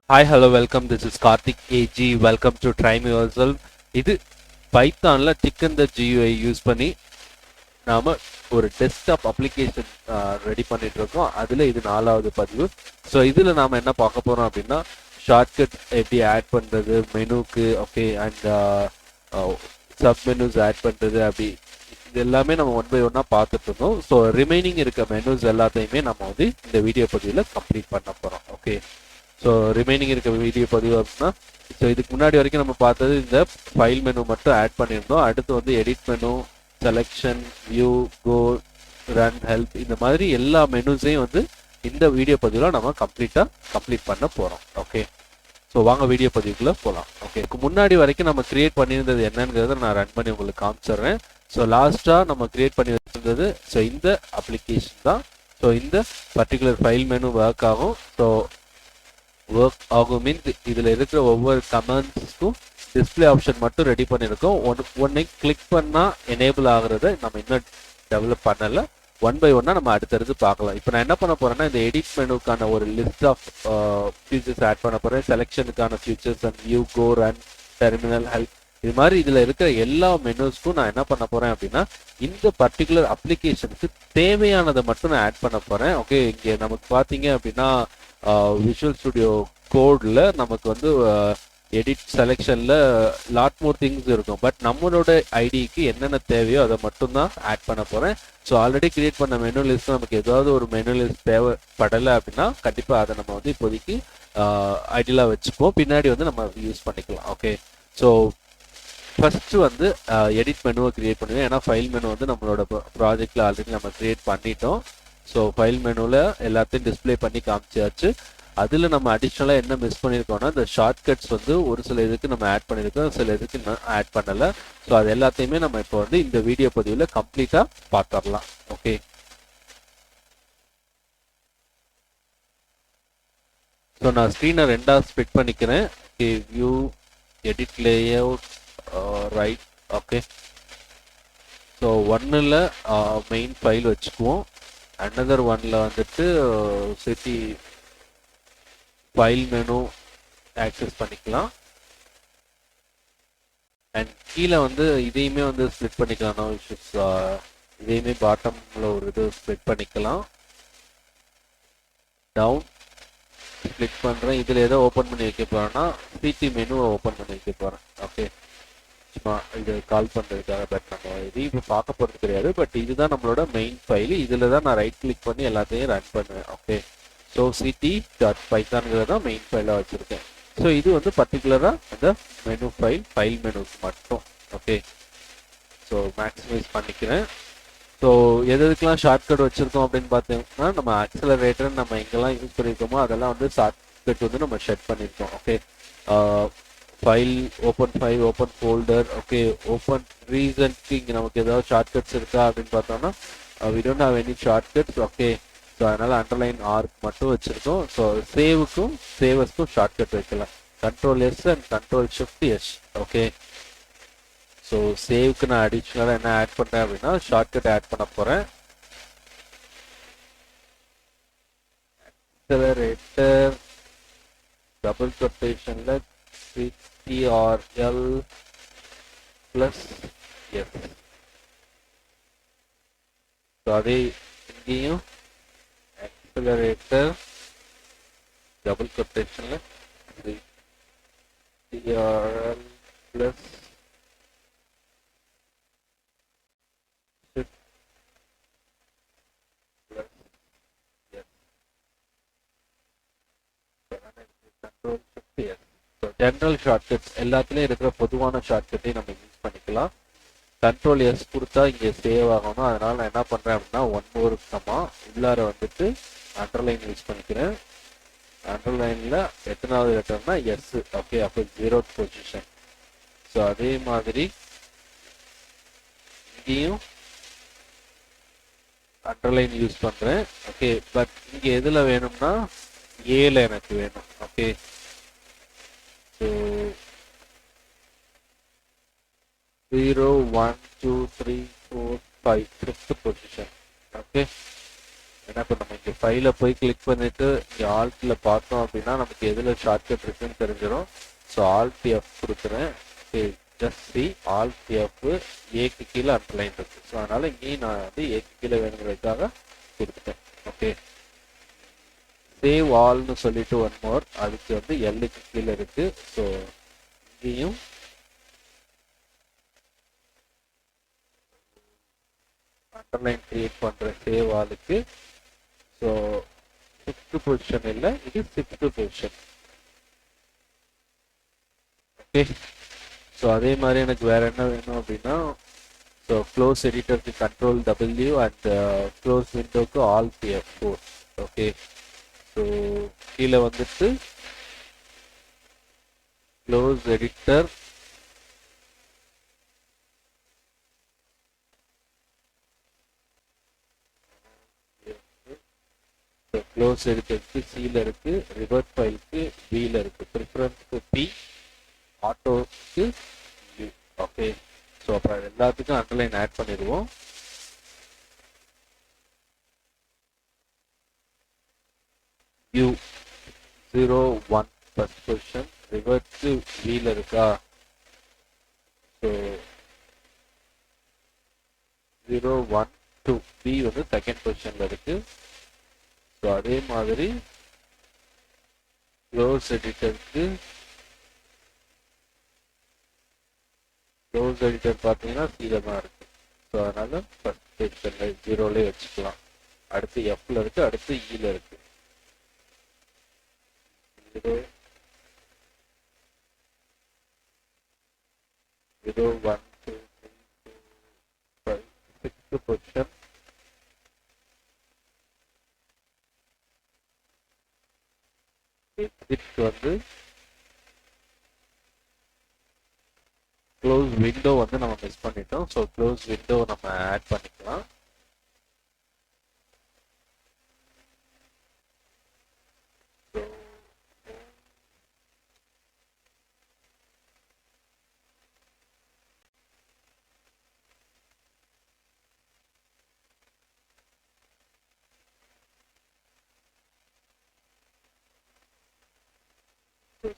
Hi, hello, welcome. This is Karthik AG. Welcome to Try Me Yourself. இது பைத்தான்ல டிக்கன் த GUI use பண்ணி நாம ஒரு desktop application ready பண்ணிட்டு இருக்கோம். அதுல இது 4வது பதிவு. ஸோ இதுல நாம என்ன பார்க்க போறோம் அப்படின்னா ஷார்ட்கட் எப்படி ஆட் பண்றது மெனுக்கு, okay, and submenus add பண்றது, அப்படி இது எல்லாமே நம்ம ஒன் பை ஒன்னா பார்த்துட்டு இருந்தோம். ஸோ ரிமைனிங் இருக்க மெனுஸ் எல்லாத்தையுமே நம்ம வந்து இந்த வீடியோ பதிவில் கம்ப்ளீட் பண்ண போறோம். ஓகே, ஸோ ரிமைனிங் இருக்க வீடியோ பதிவு அப்படின்னா, ஸோ இதுக்கு முன்னாடி வரைக்கும் நம்ம பார்த்தது இந்த ஃபைல் மெனு மட்டும் ஆட் பண்ணியிருந்தோம். அடுத்து வந்து edit menu, selection, view, go, run, help, இந்த மாதிரி எல்லா மெனுஸையும் வந்து இந்த வீடியோ பதிவில் நம்ம கம்ப்ளீட் பண்ண போகிறோம். ஓகே, ஸோ வாங்க வீடியோ பதிவுக்குள்ளே போகலாம். ஓகே, முன்னாடி வரைக்கும் நம்ம கிரியேட் பண்ணியிருந்தது என்னங்கிறத நான் ரன் பண்ணி உங்களுக்கு காமிச்சிடுறேன். ஸோ லாஸ்ட்டாக நம்ம கிரியேட் பண்ணி வச்சிருந்தது ஸோ இந்த அப்ளிகேஷன் தான். ஸோ இந்த பர்டிகுலர் ஃபைல் மெனு ஒர்க் ஆகும். ஸோ ஒர்க் ஆகும் மீன்ஸ் இதில் இருக்கிற ஒவ்வொரு கமெண்ட்ஸ்க்கும் டிஸ்பிளே ஆப்ஷன் மட்டும் ரெடி பண்ணியிருக்கோம். ஒன்னை கிளிக் பண்ணால் எனேபிள் ஆகுறத நம்ம இன்னும் டெவலப் பண்ணலை. ஒன் பை ஒன்னாக நம்ம அடுத்தடுத்து பார்க்கலாம். இப்போ நான் என்ன பண்ண போகிறேன்னா இந்த எடிட் மெனுக்கான ஒரு லிஸ்ட் ஆஃப் ஃபியூச்சர்ஸ் ஆட் பண்ண போகிறேன். செலெக்ஷனுக்கான features and view, go, run, terminal, help, இது மாதிரி இதில் இருக்கிற எல்லா மெனுஸ்க்கும் நான் என்ன பண்ண போகிறேன் அப்படின்னா இந்த பர்டிகுலர் அப்ளிகேஷனுக்கு தேவையானதை மட்டும் நான் ஆட் பண்ண போகிறேன். ஓகே, இங்கே நமக்கு பார்த்தீங்க அப்படின்னா விஷுவல் ஸ்டுடியோ கோடில் நமக்கு வந்து எடிட் செலெக்ஷனில் லாட் மோர் திங்ஸ் இருக்கும். பட் நம்மளோட ஐடிக்கு என்னென்ன தேவையோ அதை மட்டும்தான் ஆட் பண்ண போகிறேன். ஸோ ஆல்ரெடி கிரியேட் பண்ண மெனு லிஸ்ட் நமக்கு ஏதாவது ஒரு மெனு லிஸ்ட் தேவைப்படலை அப்படின்னா கண்டிப்பாக அதை நம்ம வந்து இப்போதைக்கு ஐடியலாக வச்சுப்போம். பின்னாடி வந்து நம்ம யூஸ் பண்ணிக்கலாம். ஓகே, ஸோ ஃபஸ்ட்டு வந்து எடிட் மெனுவை கிரியேட் பண்ணுவேன். ஏன்னா ஃபைல் மெனு வந்து நம்மளோட ப்ராஜெக்டில் ஆல்ரெடி நம்ம கிரியேட் பண்ணிட்டோம். ஸோ ஃபைல் மெனுவில் எல்லாத்தையும் டிஸ்பிளே பண்ணி காமிச்சாச்சு. அதில் நம்ம அடிஷ்னலாக என்ன மிஸ் பண்ணியிருக்கோம்னா இந்த ஷார்ட்கட்ஸ் வந்து ஒரு சில இதுக்கு நம்ம ஆட் பண்ணியிருக்கோம், சில இதுக்கு இன்னும் ஆட் பண்ணலை. ஸோ அது எல்லாத்தையுமே நம்ம இப்போ வந்து இந்த வீடியோ பதிவில் கம்ப்ளீட்டாக பார்த்துடலாம். ஓகே, ஸோ நான் ஸ்க்ரீனை ரெண்டாக ஸ்ப்ளிட் பண்ணிக்கிறேன். Okay, view, edit layout, right. Okay, so ஒன்னில் மெயின் ஃபைல் வச்சுக்குவோம். அனதர் ஒன்னில் வந்துட்டு சிட்டி ஃபைல் மெனு ஆக்சஸ் பண்ணிக்கலாம். அண்ட் கீழே வந்து இதையுமே வந்து ஸ்ப்ளிட் பண்ணிக்கலாம். No issues. இதையுமே பாட்டமில் ஒரு இது ஸ்ப்ளிட் பண்ணிக்கலாம். டவுன் ஸ்ப்ளிட் பண்ணுறேன். இதில் எதோ ஓப்பன் பண்ணி வைக்க போகிறேன்னா சிடி மெனுவை ஓப்பன் பண்ணி வைக்க போகிறேன். ஓகே, சும்மா இது கால் பண்ணுறதுக்காக. பட் நம்ம இது இப்போ பார்க்க போகிறது கிடையாது. பட் இதுதான் நம்மளோட மெயின் ஃபைல். இதில் தான் நான் ரைட் கிளிக் பண்ணி எல்லாத்தையும் ரன் பண்ணுவேன். ஓகே, ஸோ ct.python தான் மெயின் ஃபைலாக வச்சுருக்கேன். ஸோ இது வந்து பர்டிகுலராக அந்த மெனு ஃபைல் மெனுக்கு மட்டும். ஓகே, ஸோ மேக்ஸிமைஸ் பண்ணிக்கிறேன். ஸோ எதுக்கெல்லாம் ஷார்ட்கட் வச்சுருக்கோம் அப்படின்னு பார்த்தீங்கன்னா நம்ம ஆக்சலரேட்டர் நம்ம எங்கெல்லாம் யூஸ் பண்ணியிருக்கோமோ அதெல்லாம் வந்து ஷார்ட்கட் வந்து நம்ம செட் பண்ணியிருக்கோம். Okay, file, open folder, okay, open ரீசன்ட்க்கு இங்கே நமக்கு ஏதாவது ஷார்ட்கட்ஸ் இருக்கா அப்படின்னு பார்த்தோம்னா we don't have any shortcuts. Okay, so அதனால் அண்டர்லைன் ஆர்க் மட்டும் வச்சுருக்கோம். ஸோ சேவஸ்க்கும் ஷார்ட்கட் வைக்கலாம். Ctrl+S and Ctrl+Shift+S. Okay, so சேவுக்கு நான் அடிஷ்னலாக என்ன ஆட் பண்ணுறேன் அப்படின்னா ஷார்ட்கட் ஆட் பண்ண போகிறேன். ஆக்சலரேட்டர் டபுள் கொட்டேஷனில் CTRL+S. ஸோ அதே இங்கேயும் ஆக்சலரேட்டர் டபுள் கொட்டேஷனில் CTRL+S. ஜென்ரல் ஷார்ட்கட்ஸ் எல்லாத்துலேயும் இருக்கிற பொதுவான ஷார்ட்கட்டையும் நம்ம யூஸ் பண்ணிக்கலாம். Ctrl+S கொடுத்தா இங்கே சேவ் ஆகணும். அதனால் நான் என்ன பண்ணுறேன் அப்படின்னா ஒரு கமா உள்ளார வந்துட்டு அண்டர்லைன் யூஸ் பண்ணிக்கிறேன். அண்டர்லைனில் எத்தனாவது லெட்டர்னா எஸ். ஓகே, அப்போ 0th பொசிஷன். ஸோ அதே மாதிரி இங்கேயும் அண்டர்லைன் யூஸ் பண்ணுறேன். ஓகே, பட் இங்கே எதில் வேணும்னா ஏல எனக்கு வேணும். Okay, so 0 1 2 3 4 5 5th position. Okay, ஏன்னா இப்போ நம்ம இங்கே ஃபைலை போய் கிளிக் பண்ணிட்டு இங்கே ஆல்ட்டில் பார்த்தோம் அப்படின்னா நமக்கு எதில் ஷார்ட்கட் இருக்குன்னு தெரிஞ்சிடும். ஸோ ஆல்ட் எஃப் கொடுக்குறேன். ஜஸ்ட் சி ஆல்ட் எஃப் ஏக்கு கீழே அண்டர்லைன் இருக்கு. ஸோ அதனால இங்கேயும் நான் வந்து ஏக்கு கீழே வேணுங்கிறதுக்காக கொடுத்துட்டேன். ஓகே, சேவ் ஆல்னு சொல்லிட்டு ஒன் மோர், அதுக்கு வந்து எல்லுக்கு கீழே இருக்கு. ஸோ இங்கேயும் அண்டர்லைன் கிரியேட் பண்ற சேவ் ஆலுக்கு. ஸோ 6th பொசிஷன் இல்லை, இது 6th பொசிஷன். ஓகே, ஸோ அதே மாதிரி எனக்கு வேற என்ன வேணும் அப்படின்னா, ஸோ க்ளோஸ் எடிட்டருக்கு கண்ட்ரோல் டபிள்யூ அண்ட் க்ளோஸ் விண்டோக்கு ஆல்ட் F4. ஓகே, ஸோ கீழே வந்துட்டு க்ளோஸ் எடிட்டர் க்ளோஸ் எடிட்டருக்கு சியில் இருக்கு, ரிவர்ட் ஃபைலுக்கு பியில் இருக்கு, ப்ரிஃபரன்ஸ்க்கு பி, ஆட்டோக்கு யூ. ஓகே, ஸோ அப்புறம் எல்லாத்துக்கும் அண்டர்லைன் ஆட் பண்ணிடுவோம். யூ 0 1 ஃபர்ஸ்ட் பொசிஷன், ரிவர்ட்க்கு பியில் இருக்கா. ஸோ 0 1 2 பி வந்து செகண்ட் பொசிஷன்ல இருக்கு. ஸோ அதே மாதிரி க்ளோஸ் எடிட்டருக்கு க்ளோஸ் எடிட்டர் பார்த்தீங்கன்னா சீல தான் இருக்கு. ஸோ அதனால ஃபர்ஸ்ட் பொசிஷன்ல 0லே வச்சுக்கலாம். அடுத்து எஃப்ல இருக்கு, அடுத்து ஈல இருக்கு. 0 0 1 2 3 4 5 6th பொசிஷன். எக்ஸிட்க்கு வந்து க்ளோஸ் விண்டோ வந்து நம்ம மிஸ் பண்ணிட்டோம். ஸோ க்ளோஸ் விண்டோ நம்ம ஆட் பண்ணிக்கலாம்.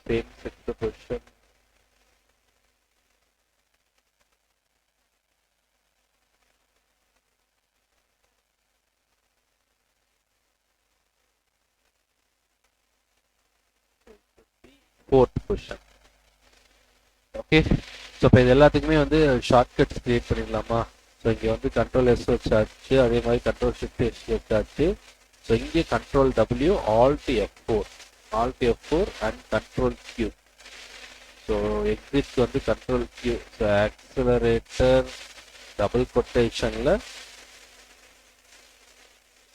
Same 6th position. Fourth position. Okay, so இப்போ இது எல்லாத்துக்குமே வந்து ஷார்ட்கட்ஸ் கிரியேட் பண்ணிடலாமா. ஸோ இங்கே வந்து கண்ட்ரோல் எஸ் வச்சாச்சு, அதே மாதிரி கண்ட்ரோல் ஷிஃப்ட் எஸ் வச்சாச்சு. ஸோ இங்கே control W alt F4 and control Q. So எக்ஸிட்க்கு வந்து control Q. So accelerator double கொட்டேஷனில்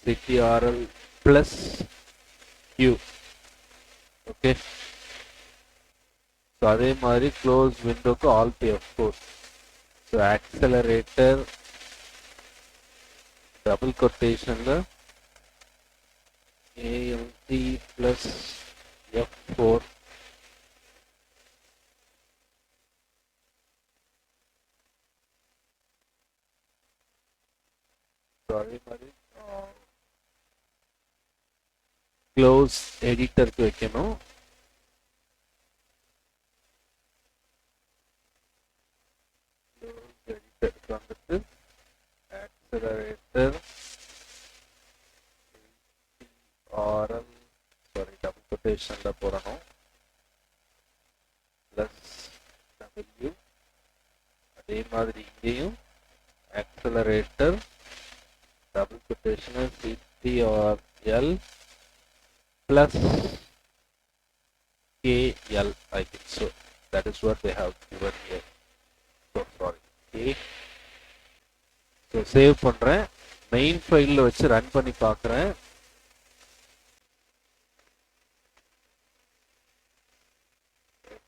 CTRL plus Q. Okay, so அதே மாதிரி க்ளோஸ் விண்டோக்கு alt F4. So accelerator double கொட்டேஷனில் ALT ப்ளஸ் F4. ஸோ அதே மாதிரி க்ளோஸ் எடிட்டருக்கு வைக்கணும். எடிட்டருக்கு வந்துட்டு ஆக்சலரேட்டர் RL டபுள் கொட்டேஷன்ல போடணும் பிளஸ் W. அதே மாதிரி இங்கேயும் accelerator double quotation CTRL plus KL, I think so. That is what they have given here. So sorry. K. So save பண்றேன். Main ஃபைல்ல வச்சு ரன் பண்ணி பார்க்கறேன்.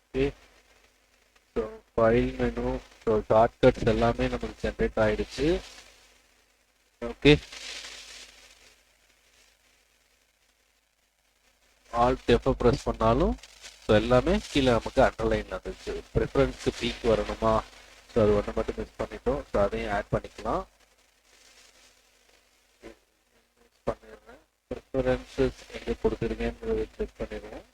Okay. So file menu, so shortcuts எல்லாமே நமக்கு ஜெனரேட் ஆயிடுச்சு. Okay. ஆல்ட் F ப்ரெஸ் பண்ணாலும் so எல்லாமே கீழே நமக்கு அண்டர்லைன் வந்துச்சு. ப்ரிஃபரன்ஸ்க்கு பீக் வரணுமா, ஸோ அது ஒன்று மட்டும் மிஸ் பண்ணிட்டோம். ஸோ அதையும் ஆட் பண்ணிக்கலாம். மிஸ் பண்ணிடுறேன். ரெஃபரன்சஸ் எங்கே கொடுத்துருக்கேன்றதை செக் பண்ணிடுவோம்.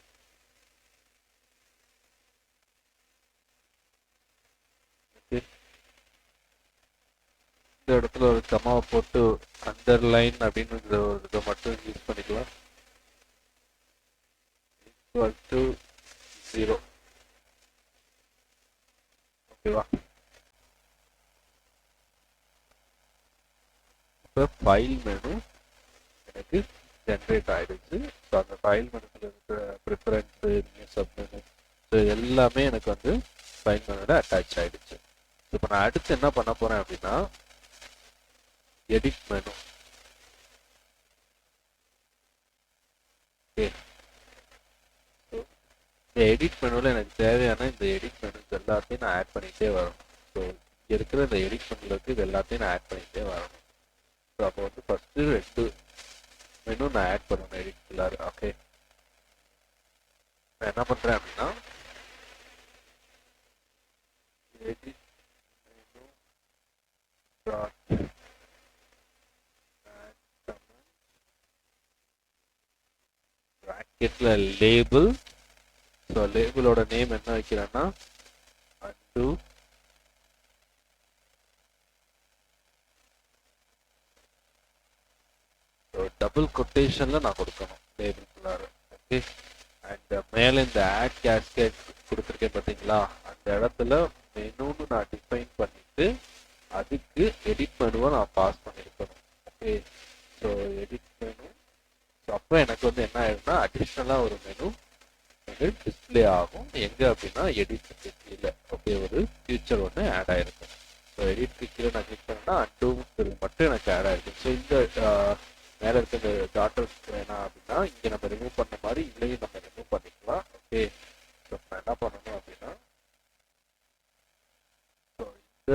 இந்த இடத்துல ஒரு கமாவை போட்டு அண்டர்லைன் அப்படின்னு ஒரு இதை மட்டும் யூஸ் பண்ணிக்கலாம். Equal to 0. ஓகேவா? இப்போ ஃபைல் மெனு எனக்கு ஜென்ரேட் ஆயிடுச்சு. ஸோ அந்த ஃபைல் மெனுல இருக்கிற ப்ரிஃபரன்ஸு, சப் மெனு, ஸோ எல்லாமே எனக்கு வந்து ஃபைல் மெனுல அட்டாச் ஆயிடுச்சு. இப்போ நான் அடுத்து என்ன பண்ண போறேன் அப்படின்னா எடிட் மெனு. இந்த எடிட் மெனுவில் எனக்கு தேவையான இந்த எடிட் மெனுஸ் எல்லாத்தையும் நான் ஆட் பண்ணிகிட்டே வரணும். ஸோ இங்கே இருக்கிற இந்த எடிட் மெனுவில் இருக்குது, இது எல்லாத்தையும் நான் ஆட் பண்ணிகிட்டே வரணும். ஸோ அப்போ வந்து ஃபஸ்ட்டு 2 மெனு நான் ஆட் பண்ணணும் எடிட்குள்ளார. ஓகே, நான் என்ன பண்ணுறேன் அப்படின்னா எடிட் மெனு ப்ராக்கெட்டில் லேபிள். ஸோ லேபிளோட நேம் என்ன வைக்கிறேன்னா undo டபுள் கொட்டேஷன்ல நான் கொடுக்கணும் லேபிள்குள்ளார. ஓகே, அண்ட் மேலே இந்த ஆட் கேஸ்கேட் கொடுத்துருக்கேன் பார்த்தீங்களா, அந்த இடத்துல மெனுன்னு நான் டிஃபைன் பண்ணிட்டு அதுக்கு எடிட் மெனுவை நான் பாஸ் பண்ணியிருக்கணும். Okay, so edit menu. So அப்போ எனக்கு வந்து என்ன ஆயிடும்னா அடிஷ்னலாக ஒரு மெனு டிஸ்பிளே ஆகும். எங்கே அப்படின்னா எடிட் கீழே. ஓகே, ஒரு ஃபியூச்சர் ஒன்று ஆட் ஆயிருக்கும். ஸோ எடிட் கீழே நான் கிளிக் பண்ணேன்னா அண்டூங்கிறது மட்டும் எனக்கு ஆட் ஆயிருக்கும். ஸோ இந்த மேலே இருக்க இந்த டாட்டர்ஸ் வேணாம் அப்படின்னா இங்கே நம்ம ரிமூவ் பண்ண மாதிரி இதுலேயும் நம்ம ரிமூவ் பண்ணிக்கலாம். ஓகே, ஸோ நான் என்ன பண்ணணும் அப்படின்னா ஸோ இந்த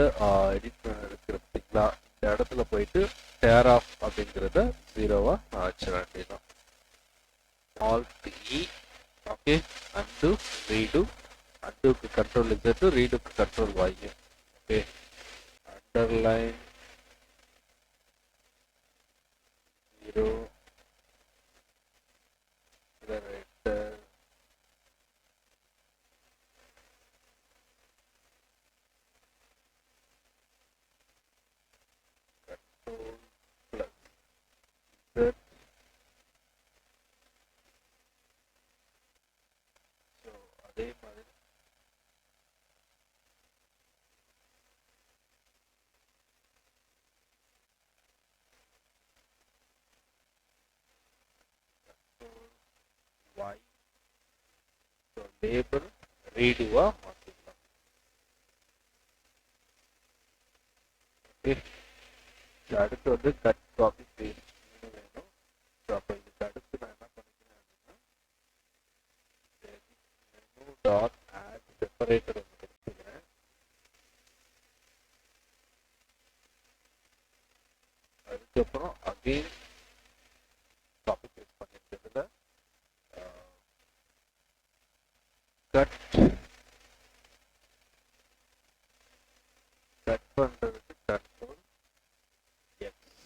எடிட் இருக்கிற பார்த்தீங்களா, இந்த இடத்துல போயிட்டு டேர் ஆஃப் அப்படிங்கிறத 0வா நான் வச்சிட வேண்டியதான். Alt E. Okay, undo, redo. Undoக்கு கண்ட்ரோல் Z, redoக்கு control Y. Okay, underline 0, writer control plus Z. அதே மாதிரி Y. ஸோ லேபிள் ரீடுவா மாற்றிக்கலாம். ஓகே, அடுத்து வந்து கட் காப்பி பேஸ்ட் வேணும். ஸோ அப்போ இதுக்கு அடுத்து நான் என்ன பண்ணிக்கிறேன் அப்படின்னா மெனு டாட் ஆட் செப்பரேட்டர் ஒன்று கொடுத்துக்கிறேன். அதுக்கப்புறம் அகெயின் காப்பி பேஸ்ட் பண்ணிருக்கிறதுல கட் பண்றதுக்கு கண்ட்ரோல் எக்ஸ்.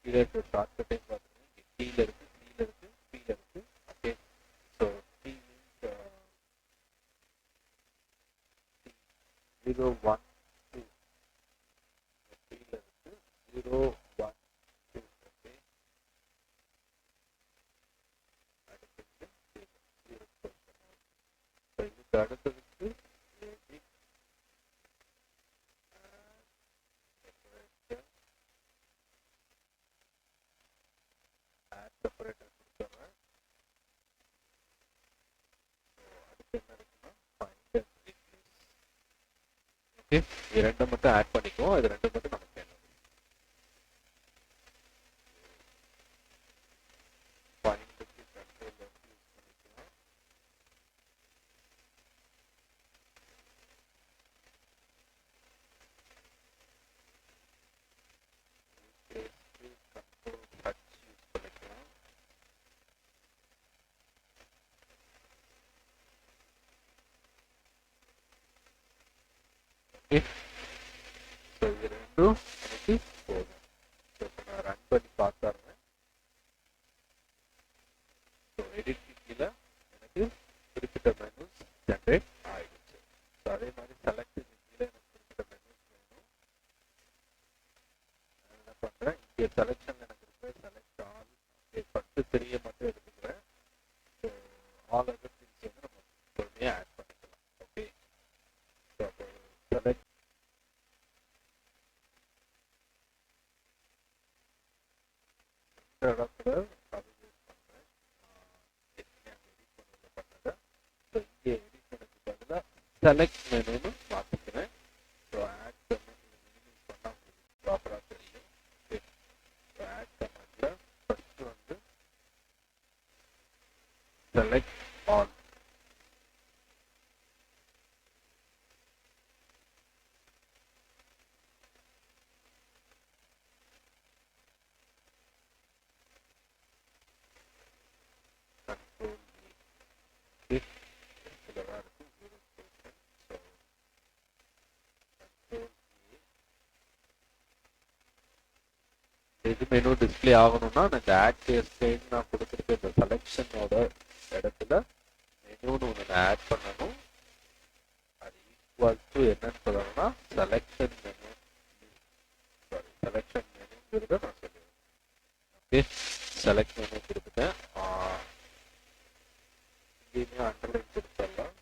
கீழே ஷார்ட் கட்டையும் பார்த்துக்கணும். கீழே இருக்கு, கீழே இருக்கு, கீழே இருக்கு. ஓகே, ஸோ 0 1 2 கீழே இருக்கு 0 1 2. ஓகே, அடுத்தது 0. ஸோ இதுக்கு அடுத்ததுக்கு செப்பரேட்டர் கொடுத்துறேன். அடுத்து என்ன இருக்குன்னா ஃபைண்ட் அண்ட் ரீப்ளேஸ். ஓகே, இது ரெண்டு மட்டும் ஆட் பண்ணிக்குவோம். இது ரெண்டு மட்டும் நமக்கு வேணும். ஓகே. ஸோ இது ரெண்டும் எனக்கு போதும். ஸோ இப்போ நான் ரன் பண்ணி பார்த்தாருங்க. ஸோ எடிட் கீழே எனக்கு குறிப்பிட்ட மெனுஸ் ஜென்ரேட் ஆகிடுச்சு. ஸோ அதே மாதிரி செலக்ட் கீழே எனக்கு குறிப்பிட்ட மெனுஸ் வேணும். நான் என்ன பண்ணுறேன், இங்கே செலெக்ஷன் எனக்கு இருக்கு, செலக்ட் ஆல். ஃபஸ்ட்டு த்ரீயை மட்டும் எடுத்துக்கிறேன். ஸோ ஆல் அதர் திங்ஸ் வந்து நம்ம பொறுமையாக ஆட் பண்ணிக்கலாம். ஓகே. ஸோ அப்போ செலக்ட் இடத்துல அது யூஸ் பண்ணுறேன். எடிட் பண்ணல பண்ணதை. ஸோ இங்கே எடிட் பண்ணதுக்கு பதிலாக செலக்ட் மெனுன்னு மாற்றிக்கிறேன். ஸோ ஆட் கமெண்ட் யூஸ் பண்ணால் உங்களுக்கு ப்ராப்பராக தெரியும். ஓகே. ஸோ ஆட் கமெண்ட்டில் ஃபஸ்ட்டு வந்து செலக்ட் ஆல். கண்ட்ரோல் இதில் தான் இருக்குது 0%. ஸோ கண்ட்ரோல் எது மெனு டிஸ்பிளே ஆகணும்னா நான் இந்த ஆட் ஸ்டேட் நான் கொடுத்துருக்க இந்த செலெக்ஷனோட இடத்துல மெனுன்னு ஒன்று நான் ஆட் பண்ணணும். அது ஈக்குவல் டு என்னன்னு சொல்லணும்னா செலெக்ஷன் மெனு. சாரி, செலெக்ஷன் மெனுங்கிறத நான் சொல்லுவேன். ஓகே. செலக்ட் மெனு கொடுத்துட்டேன். இங்கேயுமே அண்டர்லைன் கொடுத்துடலாம்.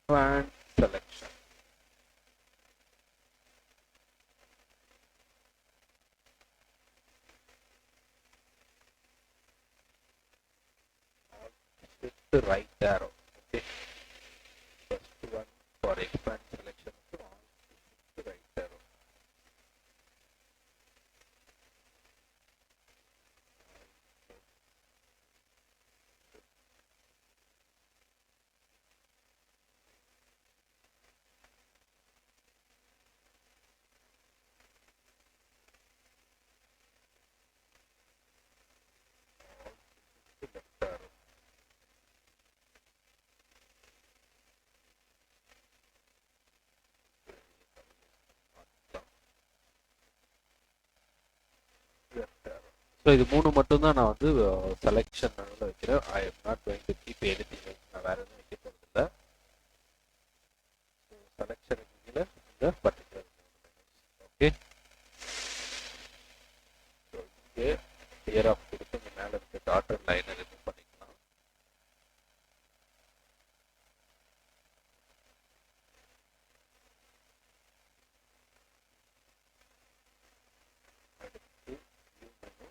Expand selection. Shift to right arrow. Okay. First one for expand selection. So shift to right arrow. Left arrow. So இது மூணு மட்டும் தான் நான் வந்து செலெக்ஷன் வைக்கிறேன். I am not going to keep anything else. நான் வேற எதுவும் வைக்க போகிறது இல்லை. செலெக்ஷனுக்கு கீழே இந்த பர்டிகுலர். ஓகே. ஸோ இங்கே கிளியர் ஆஃப் கொடுத்து இங்கே மேலே இருக்க டாட்டர் லைனை ரிமூவ் பண்ணிக்கலாம். அடுத்து view menu.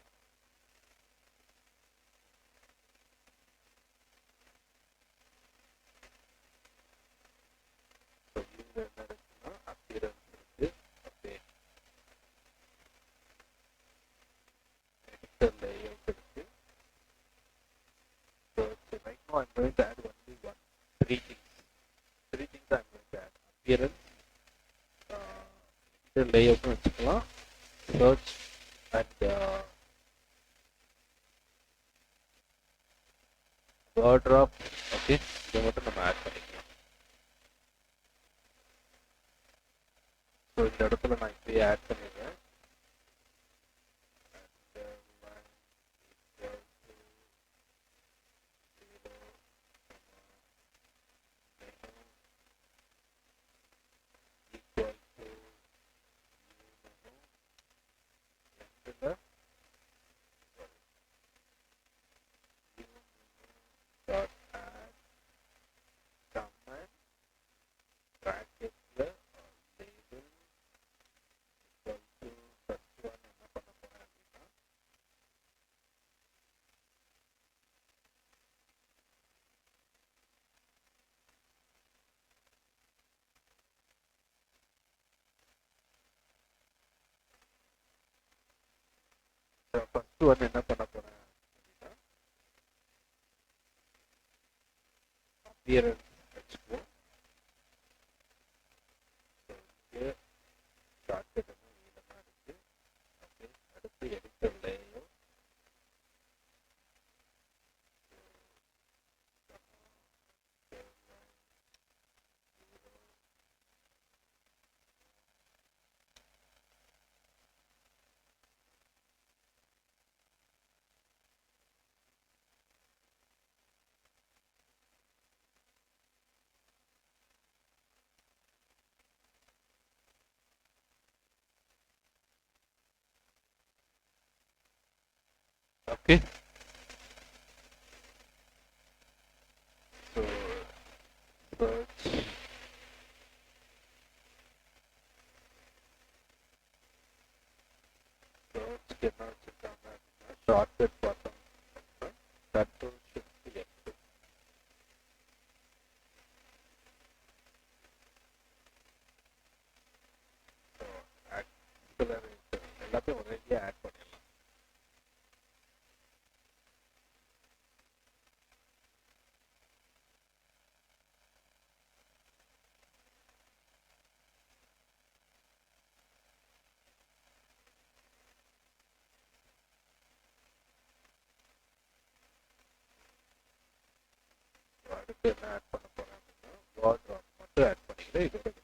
ஸோ வியூவில் என்ன இருக்குன்னா அப்பியரன்ஸ் இருக்கு. ஓகே. எடிட்டர் லேஅவுட் இருக்கு. So right now I'm going to add only three things. Three things I'm going to add. Appearance, editor layout வச்சுக்கலாம், search and word drop. Okay. இதை மட்டும் நம்ம add பண்ணிக்கலாம். ஸோ இந்த இடத்துல நான் இப்படியே ஆட் பண்ணிடுறேன். ஃபர்ஸ்ட் ஒன் என்ன பண்ண போறேன் அப்படின்னா அப்பியரன்ஸ் வச்சுக்குவோம். இங்கே ஷார்ட்கட் நீளமாக இருக்கு. ஓகே, அடுத்து editor layer okay. So search சர்ச்க்கு என்ன வச்சுருக்காங்க அப்படின்னா ஷார்ட்கட் பார்த்தோம் control shift F. So accelerator எல்லாத்தையும் ஒரேடியாக ஆட் பண்ணிடலாம். அடுத்து என்ன ஆட் பண்ண போறேன் அப்படின்னா வார்ட் ராக் மட்டும் ஆட் பண்ணிக்கிறேன். இதோட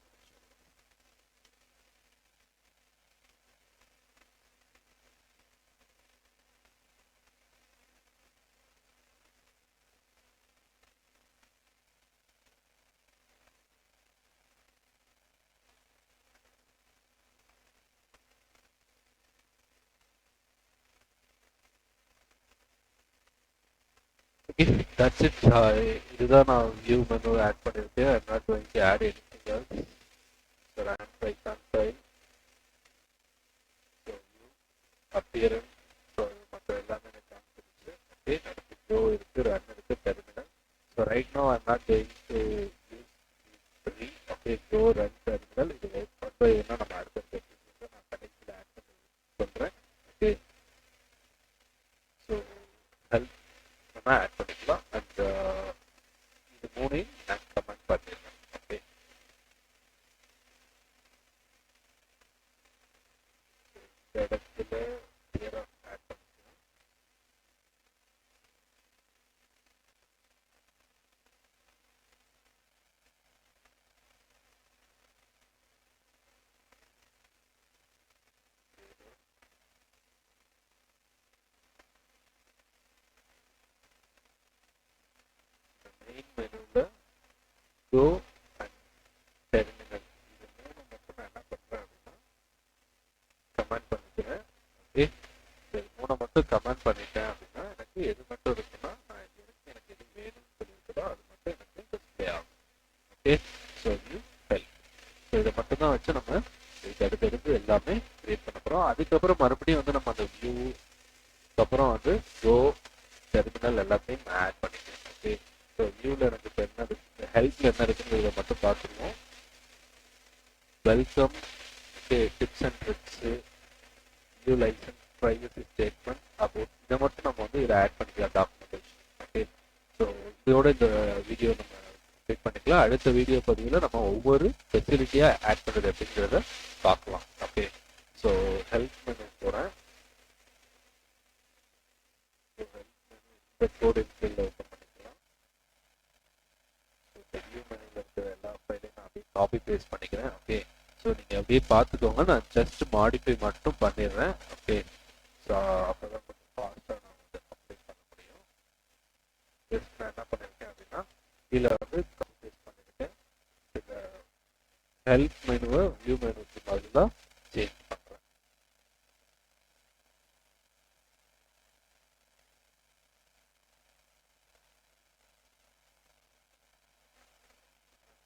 that's it. இதுதான் நான் வியூ மெனு ஆட் பண்ணியிருக்கேன். I'm not going to add anything else. So run Python file. So view appearance. So மற்ற எல்லாமே எனக்கு காமிச்சிருச்சு. ஓகே, அடுத்து go இருக்கு, run இருக்கு, terminal. So right now I'm not going to use these three. Okay, go run terminal. இது கொண்டு என்ன நம்ம அடுத்த நான் கடைசியில் ஆட் பண்ணி சொல்றேன். ஓகே, ஸோ ஹெல்ப் நம்ம ஆட் பண்ணிக்கலாம். அண்ட் இது மூணையும் நான் கமெண்ட் பண்ணிடுறேன். ஓகே, இந்த இடத்துல கிளியராக ஆட் பண்ணிக்கலாம். மெயின் மெனுவில் கோ அண்ட் டெர்மினல் இது மூணு மட்டும் நான் என்ன பண்ணுறேன் அப்படின்னா கமெண்ட் பண்ணிக்கிறேன். ஓகே, இது மூணை மட்டும் கமெண்ட் பண்ணிட்டேன் அப்படின்னா எனக்கு எது மட்டும் இருக்குன்னா நான் இது வரைக்கும் எனக்கு எது வேணும்னு சொல்லியிருக்கிறோம் அது மட்டும் எனக்கு டிஸ்பிளே ஆகும். Okay, so view help. So இதை மட்டும்தான் வச்சு நம்ம இதுக்கு அடுத்தடுத்து எல்லாமே கிரியேட் பண்ண போகிறோம். அதுக்கப்புறம் மறுபடியும் வந்து நம்ம அந்த வியூ அப்புறம் வந்து கோ டெர்மினல் எல்லாத்தையும் ஆட் பண்ணிக்கலாம். ஓகே, ஸோ வியூவில் எனக்கு இப்போ என்ன இருக்கு, ஹெல்ப்ல என்ன இருக்குங்கிறத மட்டும் பார்த்துருவோம். Welcome, okay, tips and tricks, view license, privacy statement, about இதை மட்டும் நம்ம வந்து இதில் ஆட் பண்ணிக்கலாம் டாக்குமெண்டேஷன். ஓகே, ஸோ இதோட இந்த வீடியோ நம்ம கிளிக் பண்ணிக்கலாம். அடுத்த வீடியோ பதிவில் நம்ம ஒவ்வொரு ஃபெசிலிட்டியாக ஆட் பண்ணுறது அப்படிங்கிறத பார்க்கலாம். ஓகே, ஸோ ஹெல்ப் மெனு போகிறேன். இந்த கோட் எக்ஸலில் ஓப்பன் பண்ணிக்கலாம். இந்த வியூ மெனுவில் இருக்கிற எல்லா ஃபைலையும் நான் அப்படியே காப்பி பேஸ்ட் பண்ணிக்கிறேன். ஓகே, ஸோ நீங்கள் அப்படியே பார்த்துக்கோங்க, நான் ஜஸ்ட் மாடிஃபை மட்டும் பண்ணிடுறேன். ஓகே, ஸோ அப்போ தான் கொஞ்சம் ஃபாஸ்ட்டாக நான் வந்து அப்டேட் பண்ண முடியும். ஜஸ்ட் நான் என்ன பண்ணியிருக்கேன் அப்படின்னா கீழே வந்து காப்பி பேஸ்ட் பண்ணியிருக்கேன். இந்த ஹெல்ப் மெனுவை வியூ மெனுக்கு பதிலாக சேஞ்ச் பண்ணுறேன்.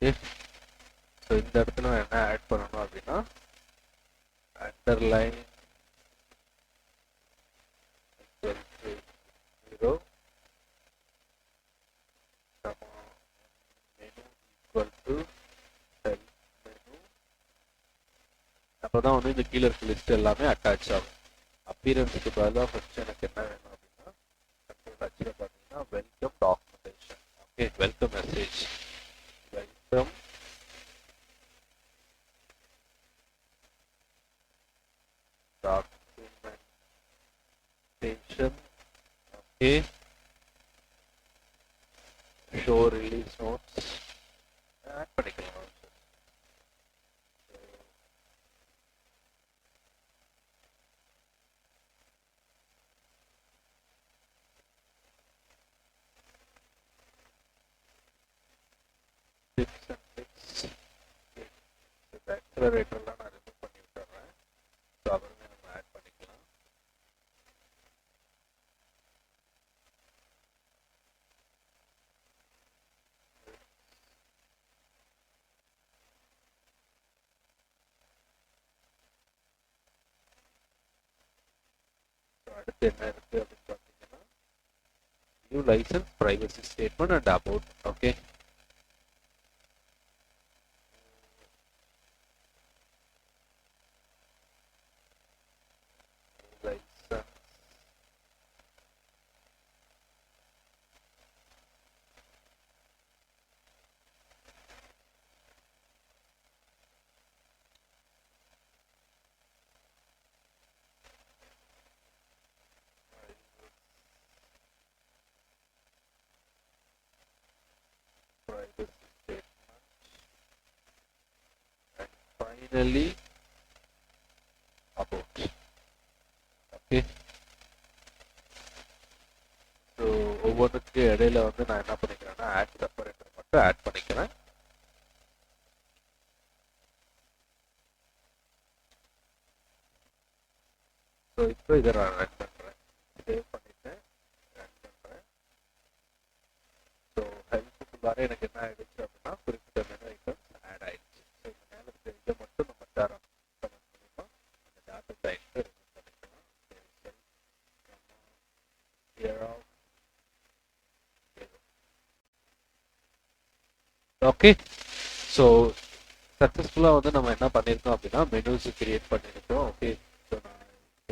ஓகே, ஸோ இந்த இடத்துல நான் என்ன ஆட் பண்ணணும் அப்படின்னா underline equal to 0, menu equal to help menu. அப்போ தான் வந்து இந்த கீழே இருக்க லிஸ்ட் எல்லாமே அட்டாச் ஆகும். அப்பியரன்ஸுக்கு பதிலாக ஃபர்ஸ்ட் எனக்கு என்ன வேணும் அப்படின்னா கண்ட்ரோல் ஹச்சில் பார்த்தீங்கன்னா welcome documentation. Okay, welcome message, welcome documentation. Okay, show release notes add பண்ணிக்கலாம். டிப்ஸ் அண்ட் டிப்ஸ் ஆக்சலரேட்டர்லாம் நான் ரிமூவ் பண்ணி விட்டுறேன். ஸோ அப்புறமே நம்ம ஆட் பண்ணிக்கலாம். அடுத்து என்ன இருக்கு அப்படின்னு பார்த்தீங்கன்னா new license, privacy statement and about. Okay, license, privacy statement, and finally about. Okay, so ஒவ்வொன்றுக்கு இடையில வந்து நான் என்ன பண்ணிக்கிறேன்னா ஆட் செப்பரேட்டர் மட்டும் ஆட் பண்ணிக்கிறேன். ஸோ இப்போ இதை நான் ரன் பண்ணுறேன், சேவ் பண்ணிட்டேன், ரன் பண்ணுறேன். ஸோ ஹெல்ப்புக்குள்ளார எனக்கு என்ன ஆயிடுச்சு அப்படின்னா குறிப்பிட்ட மெனு ஐட்டம்ஸ் ஆட் ஆயிடுச்சு. ஸோ இந்த மேலே இருக்க இதை மட்டும் நம்ம தரோம் மூலிமா அந்த டாட்டா டைப்ஸை ரிமூவ் பண்ணிக்கலாம். ஓகே, ஸோ சக்ஸஸ்ஃபுல்லாக வந்து நம்ம என்ன பண்ணியிருக்கோம் அப்படின்னா மெனூஸ் கிரியேட் பண்ணியிருக்கோம். ஓகே, ஸோ நான்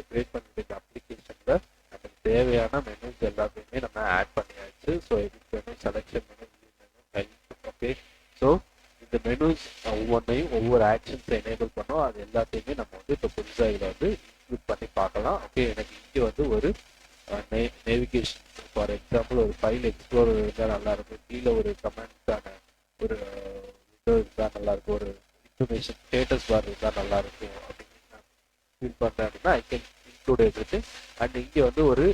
கிரியேட் பண்ணிருக்க அப்ளிகேஷனில் நமக்கு தேவையான மெனூஸ் எல்லாத்தையுமே நம்ம ஆட் பண்ணியாச்சு. So edit menu, selection menu, view menu, help. Okay, so இந்த மெனூஸ் ஒவ்வொன்றையும் ஒவ்வொரு ஆக்ஷன்ஸை எனேபிள் பண்ணோம். அது எல்லாத்தையுமே நம்ம வந்து இப்போ புதுசாக இதில் வந்து இன்க்ளூட் பண்ணி பார்க்கலாம். ஓகே, எனக்கு இங்கே வந்து ஒரு நேவிகேஷன், ஃபார் எக்ஸாம்பிள் ஒரு ஃபைல் எக்ஸ்ப்ளோரர் இருந்தால் நல்லாயிருக்கும், கீழே ஒரு கமெண்ட்ஸான ஒரு விண்டோ இருந்தால் நல்லாயிருக்கும், ஒரு இன்ஃபர்மேஷன் ஸ்டேட்டஸ் பார் இருந்தால் நல்லாயிருக்கும் அப்படின்னு நான் ஃபீல் பண்ணுறேன் அப்படின்னா I can include everything. And இங்கே வந்து ஒரு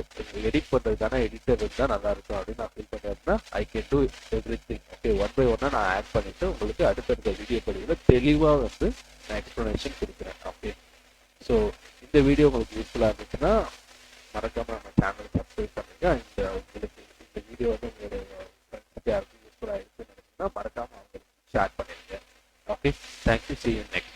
எடிட் பண்ணுறதுக்கான எடிட்டர் இருந்தால் நல்லாயிருக்கும் அப்படின்னு நான் ஃபீல் பண்ணேன் அப்படின்னா I can do everything. Okay, one by ஒன்னாக நான் ஆட் பண்ணிவிட்டு உங்களுக்கு அடுத்தடுத்த வீடியோ பதிவில் தெளிவாக வந்து நான் எக்ஸ்ப்ளனேஷன் கொடுக்குறேன். ஓகே, ஸோ இந்த வீடியோ உங்களுக்கு யூஸ்ஃபுல்லாக இருந்துச்சுன்னா மறக்காமல் நம்ம சேனலை சப்ஸ்கிரைப் பண்ணுங்க. இந்த உங்களுக்கு இந்த வீடியோ வந்து உங்களுடைய ஃப்ரெண்ட்ஸ்க்கு யாருக்கும் யூஸ்ஃபுல்லாக இருக்குன்னு நினைச்சீங்கன்னா மறக்காமல் அவங்களுக்கு ஷேர் பண்ணிடுங்க. Okay, thank you, see you next.